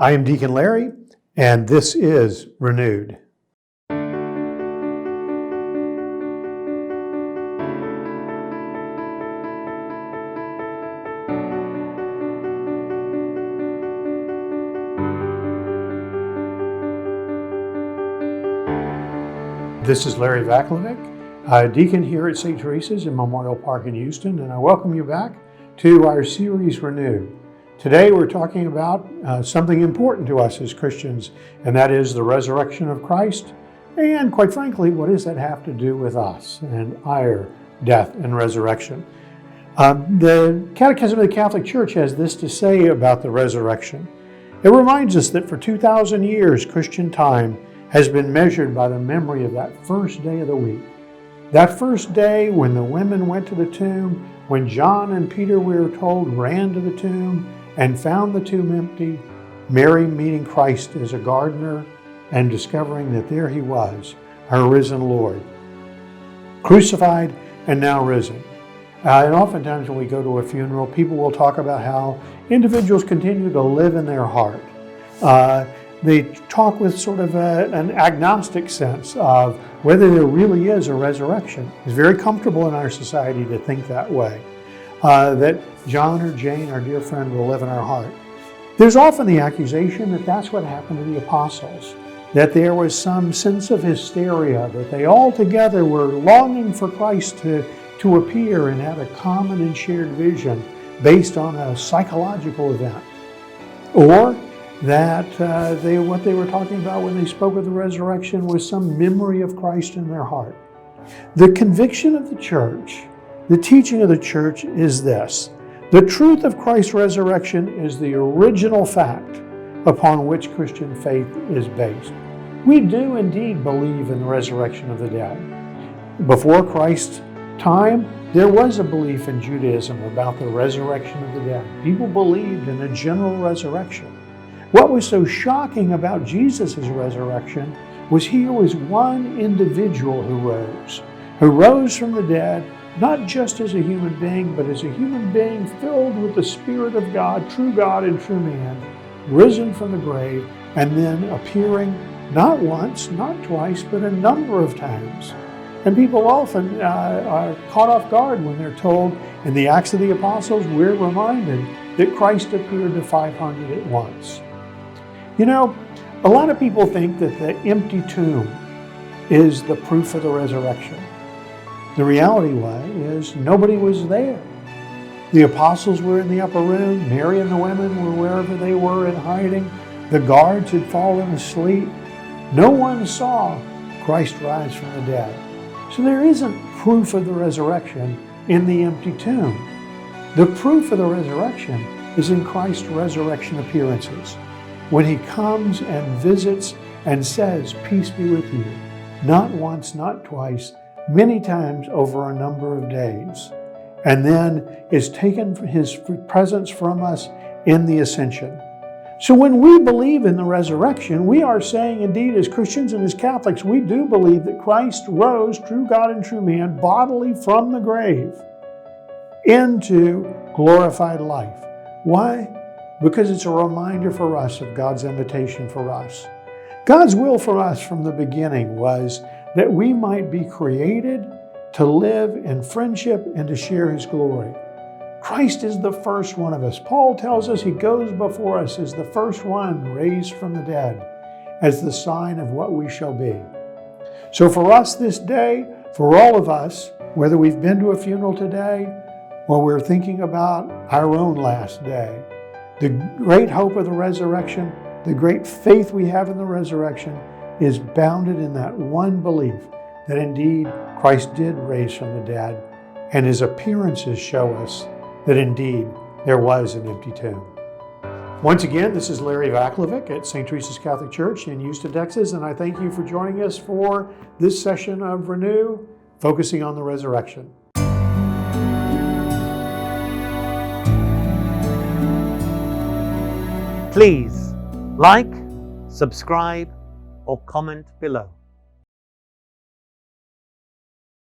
I am Deacon Larry, and this is Renewed. This is Larry Vaclavik, Deacon here at St. Teresa's in Memorial Park in Houston, and I welcome you back to our series Renewed. Today we're talking about something important to us as Christians, and that is the resurrection of Christ. And quite frankly, what does that have to do with us and our death and resurrection? The Catechism of the Catholic Church has this to say about the resurrection. It reminds us that for 2,000 years, Christian time has been measured by the memory of that first day of the week. That first day when the women went to the tomb, when John and Peter, we are told, ran to the tomb and found the tomb empty, Mary meeting Christ as a gardener and discovering that there he was, our risen Lord, crucified and now risen. And oftentimes when we go to a funeral, people will talk about how individuals continue to live in their heart. They talk with sort of an agnostic sense of whether there really is a resurrection. It's very comfortable in our society to think that way, that John or Jane, our dear friend, will live in our heart. There's often the accusation that that's what happened to the apostles, that there was some sense of hysteria, that they all together were longing for Christ to appear and had a common and shared vision based on a psychological event. Or that what they were talking about when they spoke of the resurrection was some memory of Christ in their heart. The conviction of the church, the teaching of the church is this: the truth of Christ's resurrection is the original fact upon which Christian faith is based. We do indeed believe in the resurrection of the dead. Before Christ's time, there was a belief in Judaism about the resurrection of the dead. People believed in a general resurrection. What was so shocking about Jesus' resurrection was he was one individual who rose from the dead, not just as a human being, but as a human being filled with the Spirit of God and true man, risen from the grave, and then appearing not once, not twice, but a number of times. And people often are caught off guard when they're told in the Acts of the Apostles, we're reminded that Christ appeared to 500 at once. You know, a lot of people think that the empty tomb is the proof of the resurrection. The reality is nobody was there. The apostles were in the upper room. Mary and the women were wherever they were in hiding. The guards had fallen asleep. No one saw Christ rise from the dead. So there isn't proof of the resurrection in the empty tomb. The proof of the resurrection is in Christ's resurrection appearances, when he comes and visits and says, "Peace be with you," not once, not twice, many times over a number of days, and then is taken his presence from us in the ascension. So when we believe in the resurrection, we are saying indeed as Christians and as Catholics, we do believe that Christ rose, true God and true man, bodily from the grave into glorified life. Why? Because it's a reminder for us of God's invitation for us. God's will for us from the beginning was that we might be created to live in friendship and to share his glory. Christ is the first one of us. Paul tells us he goes before us as the first one raised from the dead, as the sign of what we shall be. So for us this day, for all of us, whether we've been to a funeral today or we're thinking about our own last day, the great hope of the resurrection, the great faith we have in the resurrection is bounded in that one belief that indeed Christ did raise from the dead, and his appearances show us that indeed there was an empty tomb. Once again, this is Larry Vaclavik at St. Teresa's Catholic Church in Houston, Texas, and I thank you for joining us for this session of Renew, focusing on the resurrection. Please like, subscribe, or comment below.